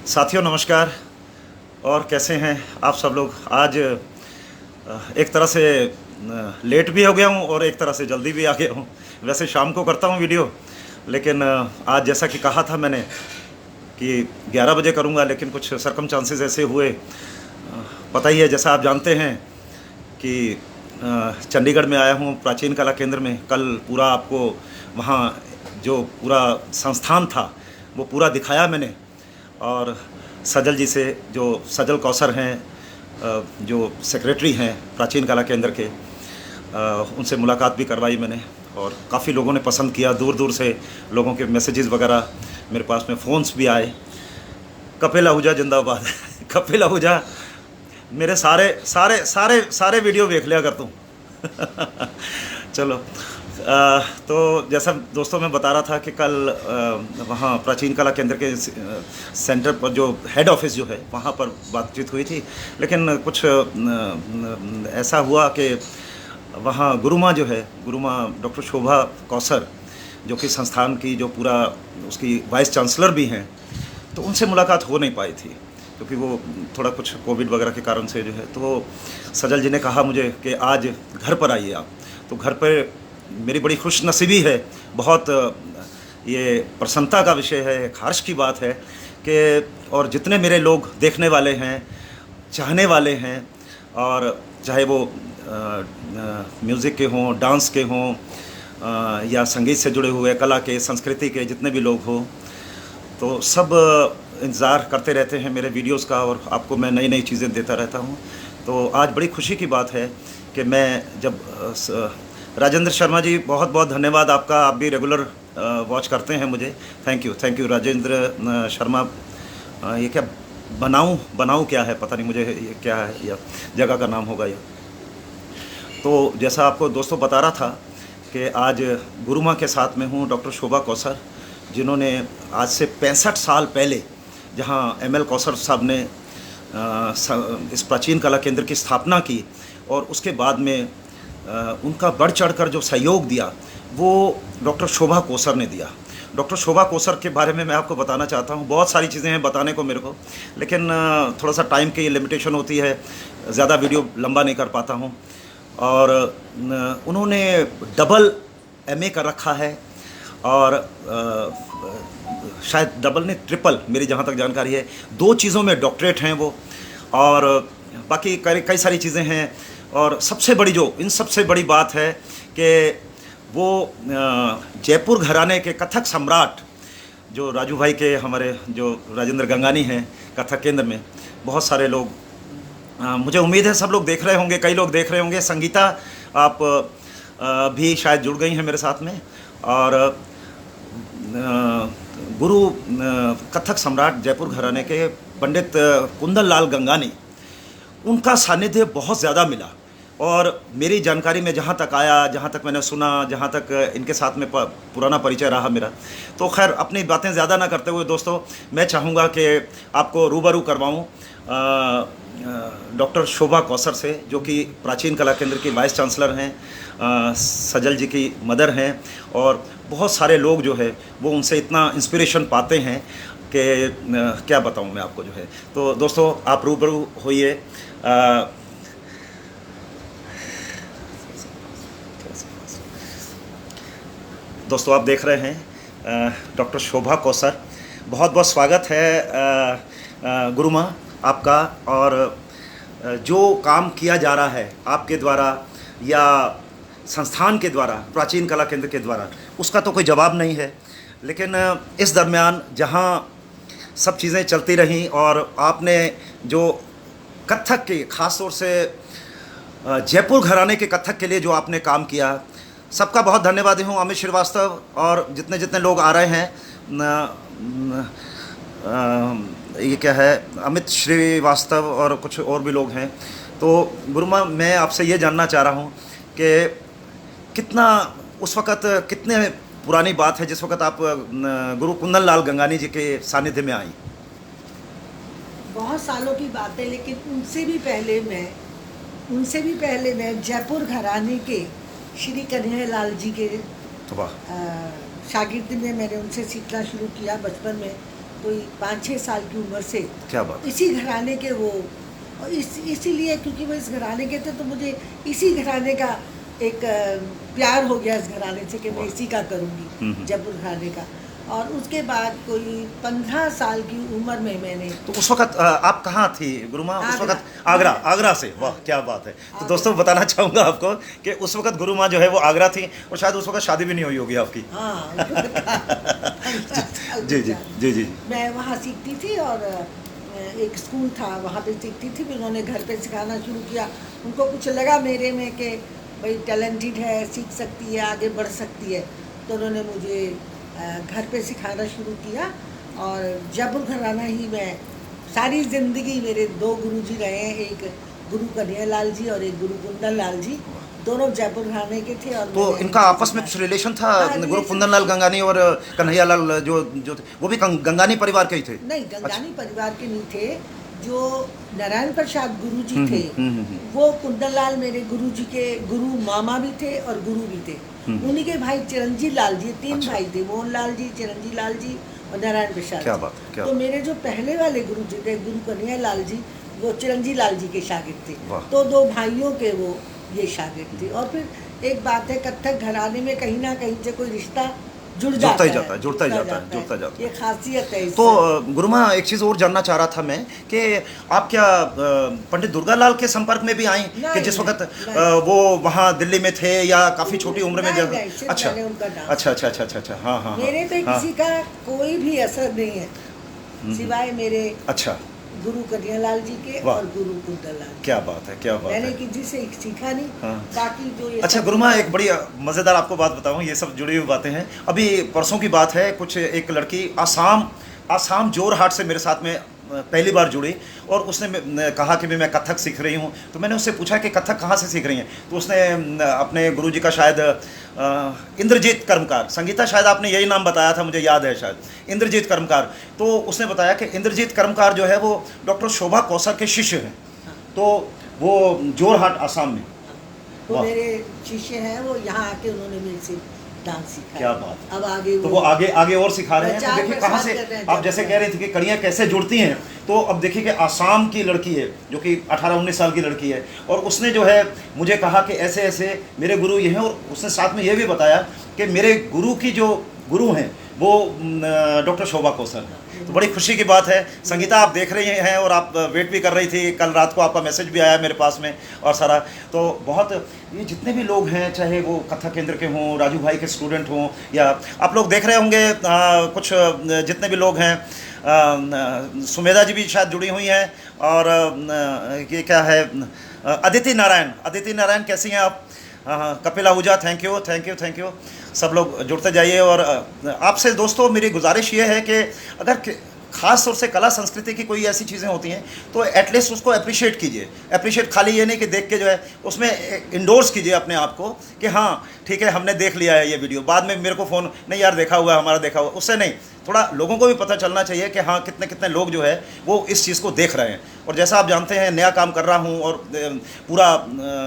साथियों नमस्कार। और कैसे हैं आप सब लोग। आज एक तरह से लेट भी हो गया हूं और एक तरह से जल्दी भी आ गया हूं। वैसे शाम को करता हूं वीडियो, लेकिन आज जैसा कि कहा था मैंने कि 11 बजे करूंगा, लेकिन कुछ सरकमस्टांसेस ऐसे हुए। पता ही है, जैसा आप जानते हैं कि चंडीगढ़ में आया हूं प्राचीन कला केंद्र में। कल पूरा आपको वहां जो पूरा संस्थान था वो पूरा दिखाया मैंने। और सजल जी से, जो सजल कौसर हैं, जो सेक्रेटरी हैं प्राचीन कला केंद्र के, उनसे मुलाकात भी करवाई मैंने। और काफ़ी लोगों ने पसंद किया, दूर दूर से लोगों के मैसेजेस वगैरह मेरे पास में, फ़ोन्स भी आए। कपिल आहूजा जिंदाबाद कपिल आहूजा मेरे सारे सारे सारे सारे वीडियो देख लिया कर तू चलो, तो जैसा दोस्तों मैं बता रहा था कि कल वहाँ प्राचीन कला केंद्र के सेंटर पर, जो हेड ऑफिस जो है, वहाँ पर बातचीत हुई थी। लेकिन कुछ ऐसा हुआ कि वहाँ गुरुमा जो है, गुरुमा डॉक्टर शोभा कौसर, जो कि संस्थान की जो पूरा उसकी वाइस चांसलर भी हैं, तो उनसे मुलाकात हो नहीं पाई थी क्योंकि वो थोड़ा कुछ कोविड वगैरह के कारण से जो है। तो सजल जी ने कहा मुझे कि आज घर पर आइए आप। तो घर पर मेरी बड़ी खुश नसीबी है, बहुत ये प्रसन्नता का विषय है, एक हर्ष की बात है कि और जितने मेरे लोग देखने वाले हैं, चाहने वाले हैं, और चाहे वो म्यूज़िक के हों, डांस के हों, या संगीत से जुड़े हुए, कला के, संस्कृति के जितने भी लोग हों, तो सब इंतज़ार करते रहते हैं मेरे वीडियोस का, और आपको मैं नई नई चीज़ें देता रहता हूँ। तो आज बड़ी खुशी की बात है कि मैं जब राजेंद्र शर्मा जी, बहुत बहुत धन्यवाद आपका, आप भी रेगुलर वॉच करते हैं मुझे। Thank you Rajendra Sharma. ये क्या बनाऊँ क्या है, पता नहीं मुझे ये क्या है, या जगह का नाम होगा ये। तो जैसा आपको दोस्तों बता रहा था कि आज गुरुमा के साथ में हूँ, डॉक्टर शोभा कौसर, जिन्होंने आज से 65 साल पहले जहाँ ML कौसर साहब ने इस प्राचीन कला केंद्र की स्थापना की, और उसके बाद में उनका बढ़ चढ़कर जो सहयोग दिया वो डॉक्टर शोभा कौसर ने दिया। डॉक्टर शोभा कौसर के बारे में मैं आपको बताना चाहता हूँ। बहुत सारी चीज़ें हैं बताने को मेरे को, लेकिन थोड़ा सा टाइम की लिमिटेशन होती है, ज़्यादा वीडियो लंबा नहीं कर पाता हूँ। और उन्होंने डबल MA कर रखा है, और शायद डबल ने ट्रिपल, मेरी जहाँ तक जानकारी है, 2 चीज़ों में डॉक्टरेट हैं वो। और बाकी कई सारी चीज़ें हैं। और सबसे बड़ी, जो इन सबसे बड़ी बात है कि वो जयपुर घराने के कथक सम्राट, जो राजू भाई के, हमारे जो राजेंद्र गंगानी हैं कथक केंद्र में, बहुत सारे लोग, मुझे उम्मीद है सब लोग देख रहे होंगे, कई लोग देख रहे होंगे। संगीता आप भी शायद जुड़ गई हैं मेरे साथ में। और गुरु कथक सम्राट जयपुर घराने के पंडित कुंदन लाल गंगानी, उनका सानिध्य बहुत ज़्यादा मिला। और मेरी जानकारी में जहाँ तक आया, जहाँ तक मैंने सुना, जहाँ तक इनके साथ में पुराना परिचय रहा मेरा, तो खैर अपनी बातें ज़्यादा ना करते हुए दोस्तों, मैं चाहूँगा कि आपको रूबरू करवाऊँ डॉक्टर शोभा कौसर से, जो कि प्राचीन कला केंद्र की वाइस चांसलर हैं, सजल जी की मदर हैं। और बहुत सारे लोग जो है वो उनसे इतना इंस्पिरेशन पाते हैं कि क्या बताऊं मैं आपको जो है। तो दोस्तों आप रूबरू होइए। दोस्तों आप देख रहे हैं डॉक्टर शोभा कौसर। बहुत बहुत स्वागत है गुरुमा आपका। और जो काम किया जा रहा है आपके द्वारा या संस्थान के द्वारा, प्राचीन कला केंद्र के द्वारा, उसका तो कोई जवाब नहीं है। लेकिन इस दरमियान जहाँ सब चीज़ें चलती रहीं, और आपने जो कथक के, ख़ास तौर से जयपुर घराने के कथक के लिए जो आपने काम किया, सबका बहुत धन्यवादी हूँ। अमित श्रीवास्तव और जितने जितने लोग आ रहे हैं, ये क्या है, अमित श्रीवास्तव और कुछ और भी लोग हैं। तो गुरुमा, मैं आपसे ये जानना चाह रहा हूँ कि कितना, उस वक़्त कितने पुरानी बात है जिस वक़्त आप गुरु कुंदन लाल गंगानी जी के सानिध्य में आई? बहुत सालों की बात है, लेकिन उनसे भी पहले मैं जयपुर घराने के श्री कन्हैयालाल जी के शागिर्दी में मैंने उनसे सीखना शुरू किया बचपन में। कोई 5-6 साल की उम्र से क्या बात। इसी घराने के वो, और इसीलिए क्योंकि वो इस घराने के थे तो मुझे इसी घराने का एक प्यार हो गया इस घराने से कि मैं इसी का करूँगी, जयपुर घराने का। और उसके बाद कोई 15 साल की उम्र में मैंने, तो उस वक्त आप कहाँ थी गुरु माँ उस वक्त? आगरा। आगरा से, वाह क्या बात है। तो दोस्तों बताना चाहूँगा आपको कि उस वक्त गुरु माँ जो है वो आगरा थी, और शायद उस वक्त शादी भी नहीं हुई होगी आपकी। हाँ जी जी जी जी। मैं वहाँ सीखती थी और एक स्कूल था वहाँ पे सीखती थी, फिर उन्होंने घर पे सिखाना शुरू किया। उनको कुछ लगा मेरे में कि भाई टैलेंटेड है, सीख सकती है, आगे बढ़ सकती है, तो उन्होंने मुझे घर पे सिखाना शुरू किया। और जयपुर घराना ही मैं सारी ज़िंदगी, मेरे 2 गुरुजी रहे हैं, एक गुरु कन्हैया लाल जी और एक गुरु कुंदन लाल जी, दोनों जयपुर घराने के थे। और तो इनका आपस में कुछ रिलेशन था? गुरु कुंदन लाल गंगानी और कन्हैया लाल जो जो थे वो भी गंगानी परिवार के ही थे? नहीं, गंगानी परिवार के नहीं थे। जो नारायण प्रसाद गुरु जी थे वो कुंदन लाल मेरे गुरु जी के गुरु मामा भी थे और गुरु भी थे। उन्हीं के भाई चिरंजीव लाल जी, 3 भाई थे, मोहन लाल जी, चिरंजीव लाल जी और नारायण प्रसाद। क्या बात, क्या तो मेरे जो पहले वाले गुरु जी थे गुरु कन्हैया लाल जी, वो चिरंजीव लाल जी के शागिर्द थे। तो 2 भाइयों के वो ये शागिर्द थे। और फिर एक बात है, कथक घराने में कहीं ना कहीं से कोई रिश्ता जुड़ता ही जाता है। ये खासियत है। तो गुरु माँ एक चीज़ और जानना चाह रहा था मैं कि आप क्या पंडित दुर्गालाल के संपर्क में भी आई कि जिस वक्त वो वहाँ दिल्ली में थे, या काफ़ी छोटी उम्र में जब? अच्छा अच्छा अच्छा अच्छा अच्छा। हाँ हाँ। मेरे पे किसी का कोई भी असर नहीं है सिवाय मेरे अच्छा गुरु कन्हैया लाल जी के और गुरु कुंदन लाल। क्या बात है, क्या बात है। मैंने किसी से सीखा नहीं। बाकी जो ये अच्छा गुरु माँ एक बड़ी मज़ेदार आपको बात बताऊँ, ये सब जुड़ी हुई बातें हैं। अभी परसों की बात है, कुछ एक लड़की आसाम जोरहाट से मेरे साथ में पहली बार जुड़ी, और उसने कहा कि मैं कथक सीख रही हूँ। तो मैंने उससे पूछा कि कथक कहाँ से सीख रही हैं? तो उसने अपने गुरुजी का शायद इंद्रजीत कर्मकार, संगीता शायद आपने यही नाम बताया था, मुझे याद है शायद इंद्रजीत कर्मकार। तो उसने बताया कि इंद्रजीत कर्मकार जो है वो डॉक्टर शोभा कौसर के शिष्य हैं। तो वो जोरहाट आसाम में वो मेरे शिष्य हैं। वो यहाँ आके उन्होंने मेरे से डांस सीखा। क्या बात। अब आगे तो वो आगे और सिखा रहे हैं। तो देखिए कहाँ से आप जैसे कह रहे थे कि कड़ियाँ कैसे जुड़ती हैं। तो अब देखिए कि आसाम की लड़की है जो कि 18-19 साल की लड़की है, और उसने जो है मुझे कहा कि ऐसे ऐसे मेरे गुरु ये हैं, और उसने साथ में ये भी बताया कि मेरे गुरु की जो गुरु हैं वो डॉक्टर शोभा कौसर है। तो बड़ी खुशी की बात है। संगीता आप देख रही हैं और आप वेट भी कर रही थी, कल रात को आपका मैसेज भी आया मेरे पास में और सारा। तो बहुत ये जितने भी लोग हैं, चाहे वो कथक केंद्र के हों, राजू भाई के स्टूडेंट हों, या आप लोग देख रहे होंगे कुछ जितने भी लोग हैं, सुमेधा जी भी शायद जुड़ी हुई हैं, और ये क्या है अदिति नारायण कैसी हैं आप? Kapil Ahuja, thank you. सब लोग जुड़ते जाइए। और आपसे दोस्तों मेरी गुजारिश ये है कि अगर ख़ास तौर से कला संस्कृति की कोई ऐसी चीज़ें होती हैं तो एटलीस्ट उसको अप्रिशिएट कीजिए। अप्रिशिएट खाली ये नहीं कि देख के जो है उसमें इंडोर्स कीजिए अपने आप को कि हाँ ठीक है हमने देख लिया है ये वीडियो, बाद में मेरे को फ़ोन नहीं यार देखा हुआ है, हमारा देखा हुआ, उससे नहीं। थोड़ा लोगों को भी पता चलना चाहिए कि हाँ कितने लोग जो है वो इस चीज़ को देख रहे हैं। और जैसा आप जानते हैं नया काम कर रहा हूँ, और पूरा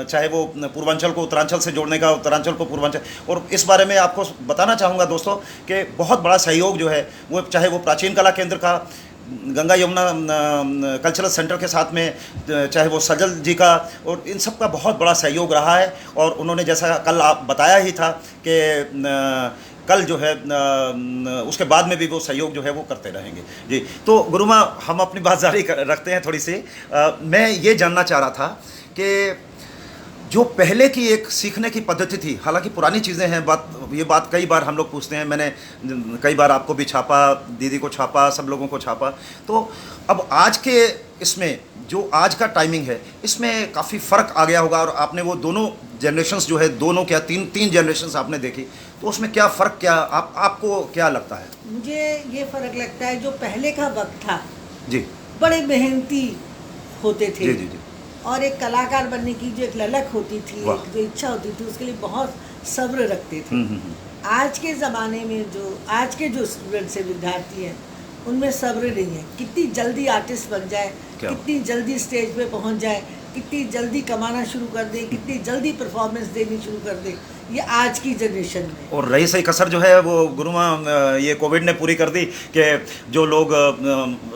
चाहे वो पूर्वांचल को उत्तरांचल से जोड़ने का, उत्तरांचल को पूर्वांचल, और इस बारे में आपको बताना चाहूँगा दोस्तों कि बहुत बड़ा सहयोग जो है वो, चाहे वो प्राचीन कला केंद्र का, गंगा यमुना कल्चरल सेंटर के साथ में, चाहे वो सजल जी का, और इन सब का बहुत बड़ा सहयोग रहा है। और उन्होंने जैसा कल आप बताया ही था कि कल जो है उसके बाद में भी वो सहयोग जो है वो करते रहेंगे जी। तो गुरु माँ हम अपनी बात जारी रखते हैं थोड़ी सी। मैं ये जानना चाह रहा था कि जो पहले की एक सीखने की पद्धति थी, हालांकि पुरानी चीज़ें हैं, ये बात कई बार हम लोग पूछते हैं, मैंने कई बार आपको भी छापा, दीदी को छापा, सब लोगों को छापा। तो अब आज के इसमें जो आज का टाइमिंग है इसमें काफ़ी फ़र्क आ गया होगा, और आपने वो दोनों जनरेशन्स जो है, दोनों क्या तीन जनरेशन्स आपने देखी, तो उसमें क्या फ़र्क, क्या आपको क्या लगता है? मुझे ये फ़र्क लगता है जो पहले का वक्त था जी, बड़े मेहनती होते थे जी, और एक कलाकार बनने की जो एक ललक होती थी, एक जो इच्छा होती थी, उसके लिए बहुत सब्र रखते थे। आज के ज़माने में आज के जो स्टूडेंट्स हैं, विद्यार्थी हैं, उनमें सब्र नहीं है। कितनी जल्दी आर्टिस्ट बन जाए, कितनी जल्दी स्टेज पे पहुंच जाए, कितनी जल्दी कमाना शुरू कर दे, कितनी जल्दी परफॉर्मेंस देनी शुरू कर दे, ये आज की जनरेशन में। और रही सही कसर जो है वो गुरुमा ये कोविड ने पूरी कर दी कि जो लोग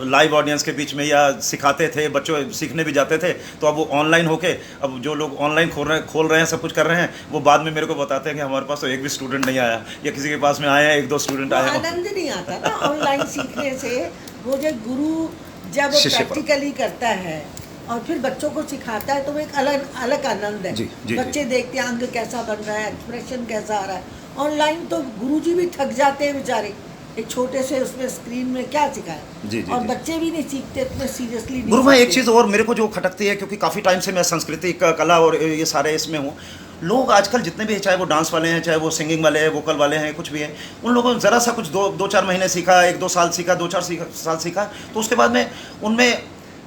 लाइव ऑडियंस के बीच में या सिखाते थे, बच्चों सीखने भी जाते थे, तो अब वो ऑनलाइन होके अब जो लोग ऑनलाइन खोल रहे हैं, सब कुछ कर रहे हैं, वो बाद में मेरे को बताते हैं कि हमारे पास तो एक भी स्टूडेंट नहीं आया, या किसी के पास में आया एक दो स्टूडेंट आया। आनंद नहीं आता ना ऑनलाइन सीखने से। वो जो गुरु जब प्रैक्टिकली करता है और फिर बच्चों को सिखाता है तो वो एक अलग आनंद है। बच्चे देखते हैं अंग कैसा बन रहा है, एक्सप्रेशन कैसा आ रहा है। ऑनलाइन तो गुरुजी भी थक जाते हैं बेचारे, एक छोटे से उसमें स्क्रीन में क्या सिखाए, और बच्चे भी नहीं सीखते इतने सीरियसली। गुरु भाई एक चीज़ और मेरे को जो खटकती है, क्योंकि काफ़ी टाइम से मैं संस्कृति कला और ये सारे इसमें हूँ, लोग आजकल जितने भी हैं, चाहे वो डांस वाले हैं, चाहे वो सिंगिंग वाले हैं, वोकल वाले हैं, कुछ भी हैं, उन लोगों ने ज़रा सा कुछ दो चार महीने सीखा, एक दो साल सीखा, दो चार साल सीखा, तो उसके बाद में उनमें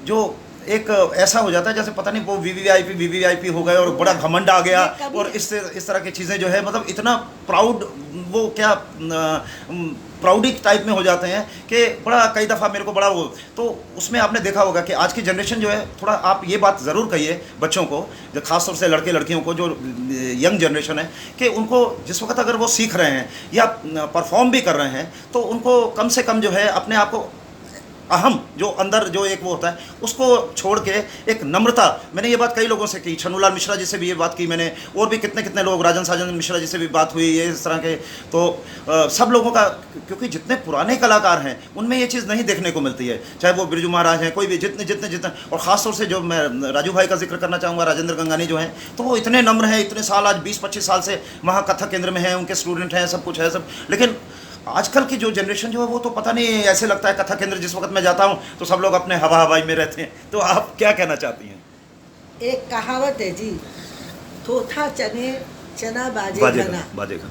जो एक ऐसा हो जाता है जैसे पता नहीं वो वीवीआईपी हो गए और बड़ा घमंड आ गया, और इस तरह की चीज़ें जो है, मतलब इतना प्राउड, वो क्या प्राउडी टाइप में हो जाते हैं कि बड़ा कई दफ़ा मेरे को बड़ा वो, तो उसमें आपने देखा होगा कि आज की जनरेशन जो है, थोड़ा आप ये बात ज़रूर कहिए बच्चों को, जो खासतौर से लड़के लड़कियों को, जो यंग जनरेशन है, कि उनको जिस वक्त अगर वो सीख रहे हैं या परफॉर्म भी कर रहे हैं, तो उनको कम से कम जो है अपने आप को अहम जो अंदर जो एक वो होता है उसको छोड़ के एक नम्रता, मैंने ये बात कई लोगों से की, छन्नूलाल मिश्रा जी से भी ये बात की मैंने, और भी कितने लोग, राजन साजन मिश्रा जी से भी बात हुई, ये इस तरह के, तो सब लोगों का, क्योंकि जितने पुराने कलाकार हैं उनमें ये चीज़ नहीं देखने को मिलती है, चाहे वो बिरजू महाराज हैं, कोई भी, जितने और ख़ासतौर से जो मैं राजू भाई का जिक्र करना चाहूँगा, राजेंद्र गंगानी जो हैं, तो वो इतने नम्र हैं, इतने साल, आज 20-25 साल से वहाँ कथक केंद्र में हैं, उनके स्टूडेंट हैं, सब कुछ है सब, लेकिन आजकल की जो जनरेशन जो है वो तो पता नहीं, ऐसे लगता है कथक केंद्र जिस वक्त मैं जाता हूँ तो सब लोग अपने हवाई में रहते हैं। तो आप क्या कहना चाहती हैं? एक कहावत है जी, थोथा चने चना बाजे खाना।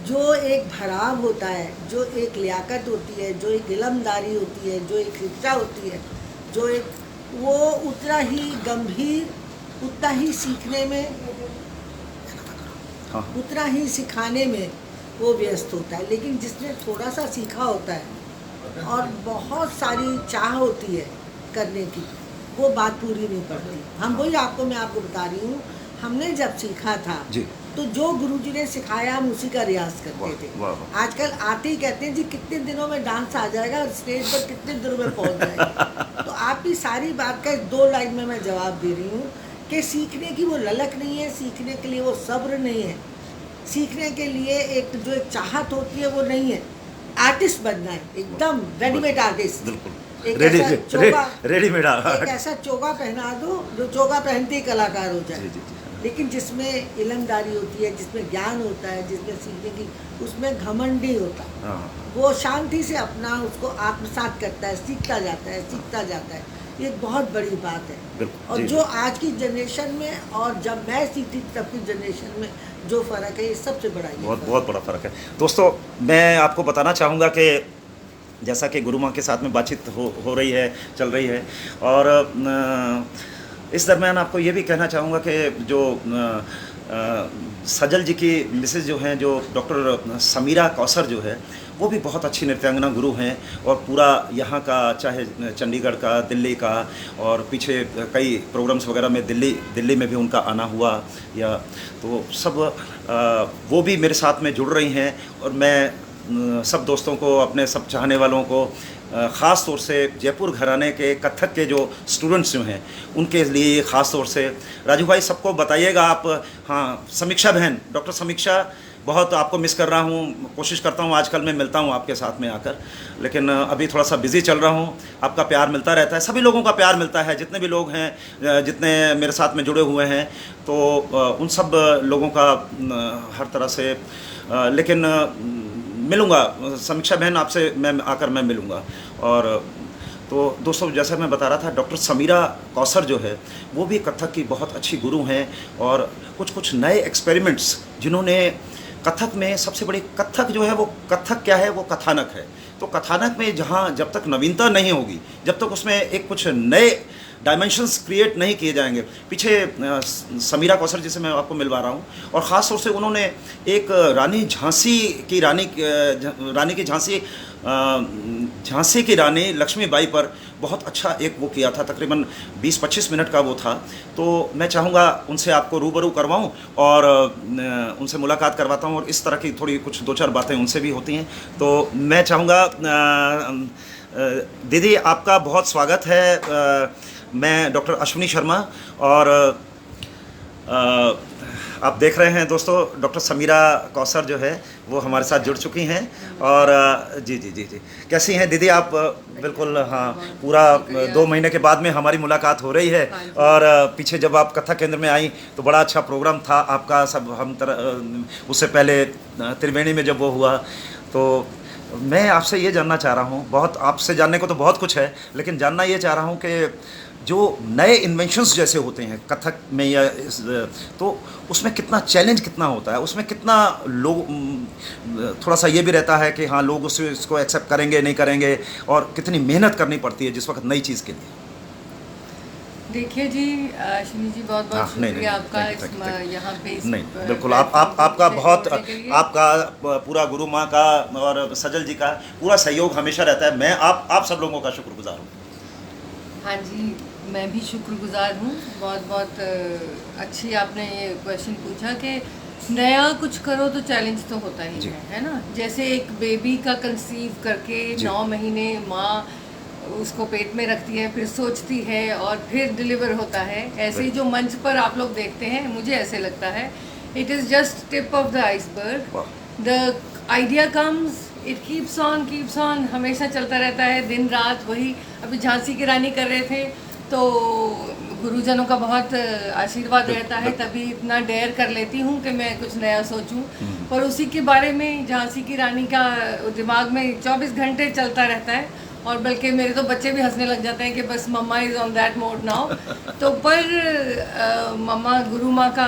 जो एक भराव होता है, जो एक लियाकत होती है, जो एक इलमदारी होती है, जो एक शिक्षा होती है, जो एक वो उतना ही गंभीर, उतना ही सीखने में, उतना ही सिखाने में वो व्यस्त होता है। लेकिन जिसने थोड़ा सा सीखा होता है और बहुत सारी चाह होती है करने की, वो बात पूरी नहीं पड़ती। हम वही मैं आपको बता रही हूँ, हमने जब सीखा था जी, तो जो गुरुजी ने सिखाया हम उसी का रियाज करते थे। आजकल आते ही कहते हैं जी कितने दिनों में डांस आ जाएगा, स्टेज पर कितने दिनों में पहुँच जाएगा। तो आपकी सारी बात का 2 लाइन में मैं जवाब दे रही हूँ कि सीखने की वो ललक नहीं है, सीखने के लिए वो सब्र नहीं है, सीखने के लिए एक जो एक चाहत होती है वो नहीं है। आर्टिस्ट बनना है, एकदम रेडीमेड आर्टिस्ट, रेडीमेड, एक ऐसा चोगा पहना दो जो चोगा पहनते ही कलाकार हो जाए। लेकिन जिसमें इलमदारी होती है, जिसमें ज्ञान होता है, जिसमें सीखने की, उसमें घमंड नहीं होता, वो शांति से अपना उसको आत्मसात करता है, सीखता जाता है। ये बहुत बड़ी बात है। और जो आज की जनरेशन में और जब मैं सीखती तब की जनरेशन में जो फ़र्क है, ये सबसे बड़ा बहुत बड़ा फ़र्क है। दोस्तों, मैं आपको बताना चाहूँगा कि जैसा कि गुरु माँ के साथ में बातचीत हो रही है, चल रही है, और इस दरम्यान आपको ये भी कहना चाहूँगा कि जो सजल जी की मिसेज जो हैं, जो डॉक्टर समीरा कौसर जो है, वो भी बहुत अच्छी नृत्यांगना गुरु हैं, और पूरा यहाँ का, चाहे चंडीगढ़ का, दिल्ली का, और पीछे कई प्रोग्राम्स वगैरह में दिल्ली में भी उनका आना हुआ, या तो सब वो भी मेरे साथ में जुड़ रही हैं। और मैं सब दोस्तों को, अपने सब चाहने वालों को, ख़ास तौर से जयपुर घराने के कथक के जो स्टूडेंट्स जो हैं उनके लिए ख़ास तौर से, राजू भाई सबको बताइएगा आप, हाँ, समीक्षा बहन, डॉक्टर समीक्षा, बहुत आपको मिस कर रहा हूँ, कोशिश करता हूँ आजकल मैं मिलता हूँ आपके साथ में आकर, लेकिन अभी थोड़ा सा बिज़ी चल रहा हूँ। आपका प्यार मिलता रहता है, सभी लोगों का प्यार मिलता है, जितने भी लोग हैं, जितने मेरे साथ में जुड़े हुए हैं, तो उन सब लोगों का हर तरह से, लेकिन मिलूँगा समीक्षा बहन आपसे, मैं आकर मैं मिलूँगा। और तो दोस्तों, जैसा मैं बता रहा था, डॉक्टर समीरा कौसर जो है वो भी कथक की बहुत अच्छी गुरु हैं, और कुछ नए एक्सपेरिमेंट्स जिन्होंने कथक में, सबसे बड़ी कथक जो है वो, कथक क्या है, वो कथानक है। तो कथानक में जहाँ जब तक नवीनता नहीं होगी, जब तक उसमें एक कुछ नए डायमेंशंस क्रिएट नहीं किए जाएंगे, पीछे समीरा कौसर जी से मैं आपको मिलवा रहा हूँ, और ख़ास तौर से उन्होंने एक रानी की झांसी झांसी की रानी लक्ष्मीबाई पर बहुत अच्छा एक वो किया था, तकरीबन 20-25 मिनट का वो था। तो मैं चाहूँगा उनसे आपको रूबरू करवाऊँ और उनसे मुलाकात करवाता हूँ, और इस तरह की थोड़ी कुछ 2-4 बातें उनसे भी होती हैं। तो मैं चाहूँगा दीदी आपका बहुत स्वागत है। मैं डॉक्टर अश्विनी शर्मा, और आप देख रहे हैं दोस्तों, डॉक्टर समीरा कौसर जो है वो हमारे साथ जुड़ चुकी हैं। और जी जी जी जी, कैसी हैं दीदी आप? बिल्कुल, हाँ, पूरा 2 महीने के बाद में हमारी मुलाकात हो रही है। और पीछे जब आप कथक केंद्र में आई तो बड़ा अच्छा प्रोग्राम था आपका, सब हम उससे पहले त्रिवेणी में जब वो हुआ, तो मैं आपसे ये जानना चाह रहा हूँ, बहुत आपसे जानने को तो बहुत कुछ है, लेकिन जानना ये चाह रहा हूँ कि जो नए इन्वेंशंस जैसे होते हैं कथक में या तो उसमें कितना चैलेंज कितना होता है, उसमें कितना लोग थोड़ा सा ये भी रहता है कि हाँ लोग इसको एक्सेप्ट करेंगे नहीं करेंगे, और कितनी मेहनत करनी पड़ती है जिस वक्त नई चीज़ के लिए। देखिए जी, अश्विनी जी बहुत बहुत शुक्रिया आपका यहाँ पे नहीं बिल्कुल, आपका बहुत, आपका पूरा गुरु माँ का और सजल जी का पूरा सहयोग हमेशा रहता है। मैं आप सब लोगों का शुक्रगुजार हूँ। हाँ जी, मैं भी शुक्रगुजार हूँ। बहुत बहुत अच्छी आपने ये क्वेश्चन पूछा कि नया कुछ करो तो चैलेंज तो होता ही है ना। जैसे एक बेबी का कंसीव करके 9 महीने माँ उसको पेट में रखती है, फिर सोचती है और फिर डिलीवर होता है। ऐसे ही जो मंच पर आप लोग देखते हैं, मुझे ऐसे लगता है it is just tip of the iceberg. The idea comes, it keeps on, हमेशा चलता रहता है, दिन रात वही। अभी झांसी की रानी कर रहे थे तो गुरुजनों का बहुत आशीर्वाद रहता है, तभी इतना डेयर कर लेती हूँ कि मैं कुछ नया सोचूं। पर उसी के बारे में झांसी की रानी का दिमाग में 24 घंटे चलता रहता है, और बल्कि मेरे तो बच्चे भी हंसने लग जाते हैं कि बस mama is on that mode now. तो पर मम्मा गुरु माँ का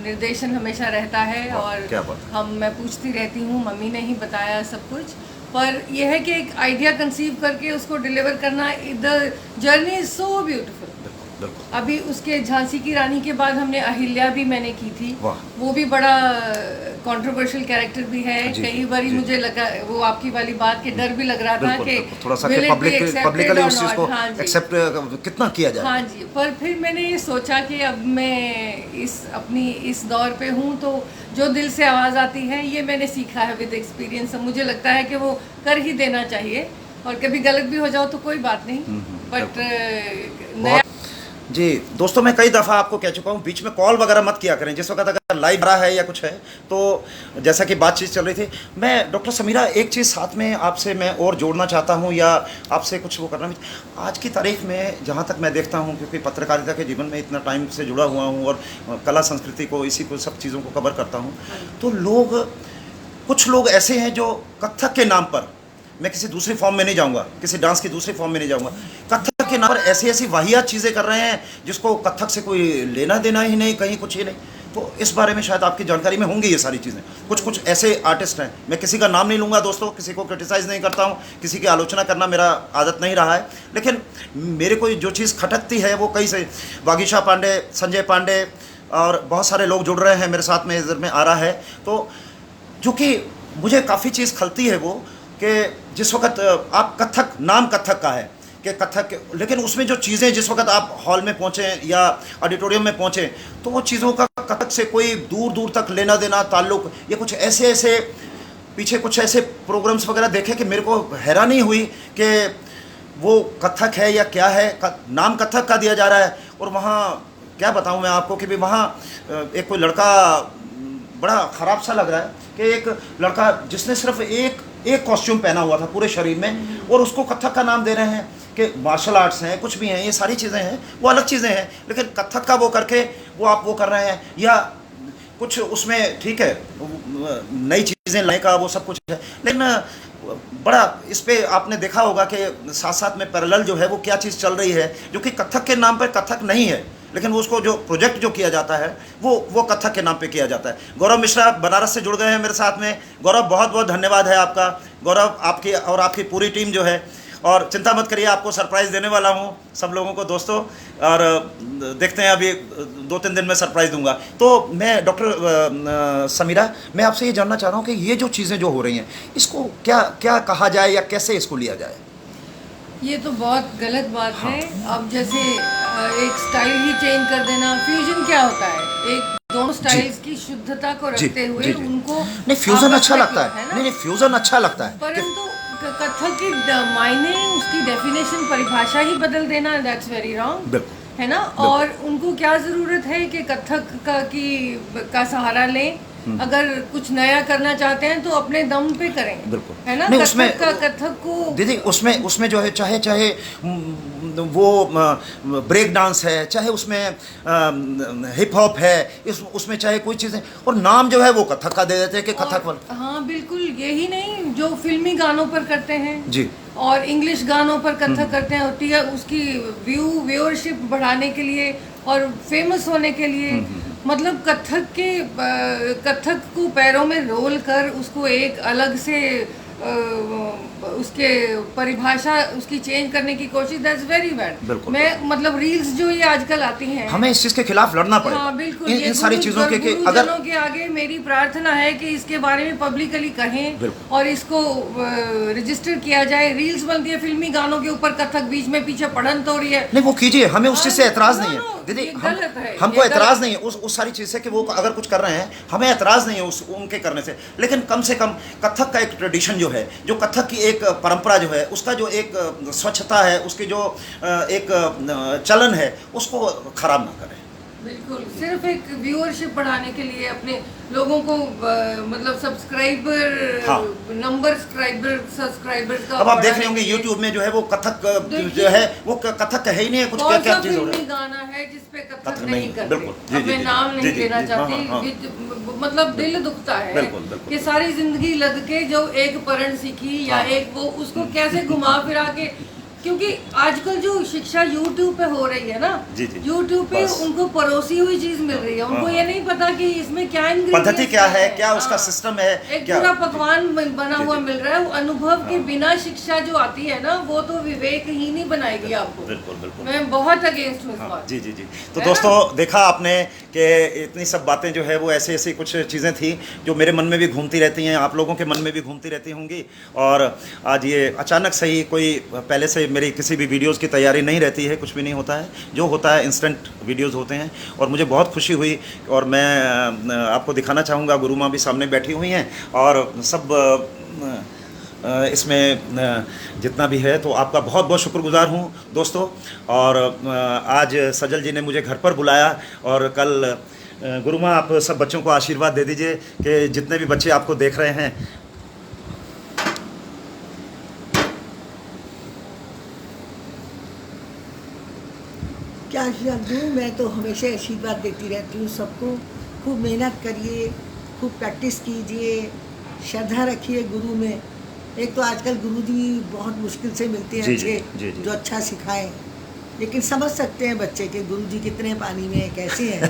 निर्देशन हमेशा रहता है, और मैं पूछती रहती हूँ, मम्मी ने ही बताया सब कुछ। पर यह है कि एक आइडिया कंसीव करके उसको डिलीवर करना, the journey is so beautiful. अभी उसके झांसी की रानी के बाद हमने अहिल्या भी मैंने की थी, वो भी बड़ा कंट्रोवर्शियल कैरेक्टर भी है। कई बार मुझे लगा, वो आपकी वाली बात के डर भी लग रहा था कि थोड़ा सा पब्लिकली उस चीज को एक्सेप्ट कितना किया जाए। हाँ जी, पर फिर मैंने ये सोचा कि अब मैं इस दौर पे हूँ, तो जो दिल से आवाज़ आती है, ये मैंने सीखा है विद एक्सपीरियंस। मुझे लगता है कि वो कर ही देना चाहिए, और कभी गलत भी हो जाओ तो कोई बात नहीं, बट नया। जी दोस्तों, मैं कई दफ़ा आपको कह चुका हूँ, बीच में कॉल वगैरह मत किया करें। जिस वक्त अगर लाइव आ रहा है या कुछ है, तो जैसा कि बातचीत चल रही थी, मैं डॉक्टर समीरा एक चीज़ साथ में आपसे मैं और जोड़ना चाहता हूँ, या आपसे कुछ वो करना। आज की तारीख में जहाँ तक मैं देखता हूँ, क्योंकि पत्रकारिता के जीवन में इतना टाइम से जुड़ा हुआ हूँ और कला संस्कृति को, इसी को सब चीज़ों को कवर करता हूँ, तो कुछ लोग ऐसे हैं जो कथक के नाम पर, मैं किसी दूसरी फॉर्म में नहीं जाऊँगा, किसी डांस की दूसरी फॉर्म में नहीं जाऊँगा, कथक के नाम पर ऐसी वाहियात चीज़ें कर रहे हैं जिसको कथक से कोई लेना देना ही नहीं, कहीं कुछ ही नहीं। तो इस बारे में शायद आपकी जानकारी में होंगी ये सारी चीज़ें। कुछ ऐसे आर्टिस्ट हैं, मैं किसी का नाम नहीं लूँगा दोस्तों, किसी को क्रिटिसाइज़ नहीं करता हूँ, किसी की आलोचना करना मेरा आदत नहीं रहा है, लेकिन मेरे को जो चीज़ खटकती है वो कई से, वागीशा पांडे, संजय पांडे और बहुत सारे लोग जुड़ रहे हैं मेरे साथ में, इधर में आ रहा है। तो जो कि मुझे काफ़ी चीज़ खलती है वो, कि जिस वक्त आप कथक, नाम कथक का है कि कथक, लेकिन उसमें जो चीज़ें, जिस वक्त आप हॉल में पहुँचे या ऑडिटोरियम में पहुँचे, तो वो चीज़ों का कथक से कोई दूर दूर तक लेना देना, ताल्लुक़, ये कुछ ऐसे पीछे कुछ ऐसे प्रोग्राम्स वगैरह देखे कि मेरे को हैरानी हुई कि वो कथक है या क्या है, नाम कथक का दिया जा रहा है। और वहाँ क्या बताऊँ मैं आपको कि भी वहाँ एक कोई लड़का, बड़ा ख़राब सा लग रहा है कि एक लड़का जिसने सिर्फ एक कॉस्ट्यूम पहना हुआ था पूरे शरीर में, और उसको कथक का नाम दे रहे हैं कि मार्शल आर्ट्स हैं, कुछ भी हैं, ये सारी चीज़ें हैं, वो अलग चीज़ें हैं, लेकिन कथक का वो करके वो आप वो कर रहे हैं, या कुछ उसमें ठीक है नई चीज़ें लाने का वो सब कुछ है, लेकिन बड़ा इस पर आपने देखा होगा कि साथ साथ में पैरेलल जो है वो क्या चीज़ चल रही है, जो कि कथक के नाम पर कथक नहीं है, लेकिन वो उसको जो प्रोजेक्ट जो किया जाता है वो कथक के नाम पे किया जाता है। गौरव मिश्रा बनारस से जुड़ गए हैं मेरे साथ में। गौरव, बहुत बहुत धन्यवाद है आपका। गौरव, आपकी और आपकी पूरी टीम जो है, और चिंता मत करिए, आपको सरप्राइज़ देने वाला हूँ सब लोगों को दोस्तों, और देखते हैं अभी 2-3 दिन में सरप्राइज़ दूंगा। तो मैं डॉक्टर समीरा, मैं आपसे ये जानना चाह रहा हूँ कि ये जो चीज़ें जो हो रही हैं, इसको क्या क्या कहा जाए या कैसे इसको लिया जाए? ये तो बहुत गलत बात है। अब जैसे एक स्टाइल ही चेंज कर देना, फ्यूजन क्या होता है, एक दोनों स्टाइल्स की शुद्धता को रखते हुए उनको नहीं, फ्यूजन अच्छा लगता है है, ना? नहीं फ्यूजन अच्छा लगता है, परंतु कथक की मायने, उसकी डेफिनेशन, परिभाषा ही बदल देना, दैट्स वेरी रॉन्ग, है ना। और उनको क्या ज़रूरत है कि कथक का सहारा लें? अगर कुछ नया करना चाहते हैं तो अपने दम पे करें, है ना। नहीं, उसमें कथक को दीदी उसमें जो है चाहे वो ब्रेक डांस है, चाहे उसमें हिप हॉप है, उसमें चाहे कोई चीज़ें, और नाम जो है वो कथक का दे देते हैं कि कथक वाला। हाँ बिल्कुल, यही नहीं जो फिल्मी गानों पर करते हैं जी, और इंग्लिश गानों पर कथक करते हैं, और उसकी व्यूअरशिप बढ़ाने के लिए और फेमस होने के लिए, मतलब कथक को पैरों में रोल कर उसको एक अलग से उसके परिभाषा उसकी चेंज करने की कोशिश, दैट्स वेरी बैड। मैं मतलब रील्स जो ये आजकल आती हैं, हमें इस चीज़ के खिलाफ लड़ना पड़ेगा। हाँ बिल्कुल, इन सारी चीज़ों के अगर के आगे मेरी प्रार्थना है कि इसके बारे में पब्लिकली कहें और इसको रजिस्टर किया जाए। रील्स बनती है फिल्मी गानों के ऊपर, कथक बीच में पीछे पढ़न तो रही है, नहीं वो कीजिए, हमें उस चीज़ से एतराज़ नहीं है दीदी, हमको एतराज़ नहीं है उस सारी चीज़ से कि वो अगर कुछ कर रहे हैं, हमें एतराज़ नहीं है उनके करने से, लेकिन कम से कम कथक का एक ट्रेडिशन जो है, जो कथक की एक परंपरा जो है, उसका जो एक स्वच्छता है, उसकी जो एक चलन है, उसको खराब ना करें। बिल्कुल, सिर्फ एक व्यूअरशिप बढ़ाने के लिए अपने लोगों को मतलब सब्सक्राइबर्स का। अब आप देख रहे होंगे YouTube में जो है वो कथक जो है वो कथक है ही नहीं है, कुछ क्या क्या चीज़ हो रही है। गाना है जिसपे कथक नहीं करते, अपने नाम नहीं लेना चाहती, मतलब दिल दुखता है कि सारी जिंदगी लग के जो एक परण सीखी या एक वो, उसको कैसे घुमा फिरा के, क्योंकि आजकल जो शिक्षा YouTube पे हो रही है ना, YouTube पे उनको परोसी हुई चीज मिल रही है, उनको ये नहीं पता कि इसमें क्या पद्धति क्या है, क्या उसका सिस्टम है, एक पूरा पकवान बना हुआ मिल रहा है। वो अनुभव के बिना शिक्षा जो आती है ना, वो तो विवेक ही नहीं बनाएगी आपको। बिल्कुल, मैं बहुत अगेंस्ट हूँ इस बात। जी। तो दोस्तों देखा आपने कि इतनी सब बातें जो है वो ऐसी कुछ चीज़ें थी जो मेरे मन में भी घूमती रहती हैं, आप लोगों के मन में भी घूमती रहती होंगी, और आज ये अचानक से ही, कोई पहले से मेरी किसी भी वीडियोस की तैयारी नहीं रहती है, कुछ भी नहीं होता है, जो होता है इंस्टेंट वीडियोस होते हैं। और मुझे बहुत खुशी हुई, और मैं आपको दिखाना चाहूँगा, गुरु माँ भी सामने बैठी हुई हैं, और सब इसमें जितना भी है, तो आपका बहुत बहुत शुक्रगुजार हूँ दोस्तों। और आज सजल जी ने मुझे घर पर बुलाया, और कल गुरु माँ आप सब बच्चों को आशीर्वाद दे दीजिए कि जितने भी बच्चे आपको देख रहे हैं, क्या आशीर्वाद दूँ, मैं तो हमेशा आशीर्वाद देती रहती हूँ सबको। खूब मेहनत करिए, खूब प्रैक्टिस कीजिए, श्रद्धा रखिए गुरु में। एक तो आजकल गुरु जी बहुत मुश्किल से मिलते हैं अच्छे, जो अच्छा सिखाएं, लेकिन समझ सकते हैं बच्चे के गुरु जी कितने पानी में हैं, कैसे हैं,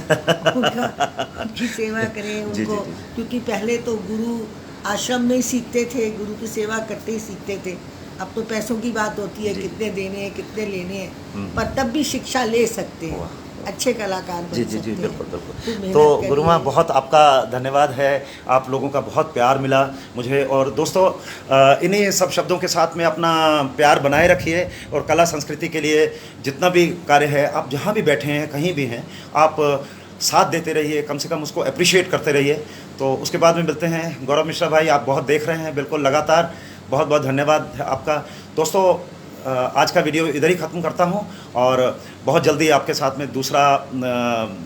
उनकी सेवा करें उनको। क्योंकि पहले तो गुरु आश्रम में ही सीखते थे, गुरु की सेवा करते ही सीखते थे। अब तो पैसों की बात होती है, कितने देने हैं, कितने लेने हैं, पर तब भी शिक्षा ले सकते हैं, अच्छे कलाकार बन सकते हैं। बिल्कुल। तो गुरु माँ बहुत आपका धन्यवाद है, आप लोगों का बहुत प्यार मिला मुझे। और दोस्तों इन्हीं सब शब्दों के साथ में अपना प्यार बनाए रखिए, और कला संस्कृति के लिए जितना भी कार्य है, आप जहाँ भी बैठे हैं, कहीं भी हैं, आप साथ देते रहिए, कम से कम उसको अप्रिशिएट करते रहिए। तो उसके बाद में मिलते हैं। गौरव मिश्रा भाई, आप बहुत देख रहे हैं, बिल्कुल लगातार, बहुत बहुत धन्यवाद आपका। दोस्तों आज का वीडियो इधर ही ख़त्म करता हूं, और बहुत जल्दी आपके साथ में दूसरा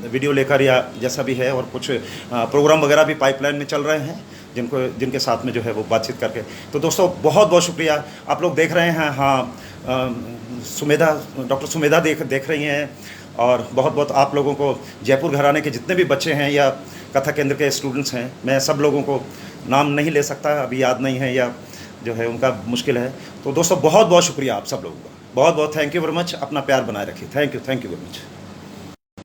वीडियो लेकर, या जैसा भी है, और कुछ प्रोग्राम वगैरह भी पाइपलाइन में चल रहे हैं, जिनके साथ में जो है वो बातचीत करके। तो दोस्तों बहुत बहुत शुक्रिया। आप लोग देख रहे हैं, हाँ सुमेधा, डॉक्टर सुमेधा देख रही हैं, और बहुत बहुत आप लोगों को, जयपुर घराने के जितने भी बच्चे हैं या कथक केंद्र के स्टूडेंट्स हैं, मैं सब लोगों को नाम नहीं ले सकता, अभी याद नहीं है, या जो है उनका मुश्किल है। तो दोस्तों बहुत बहुत शुक्रिया आप सब लोगों का, बहुत बहुत थैंक यू वेरी मच। अपना प्यार बनाए रखिए। Thank you very much.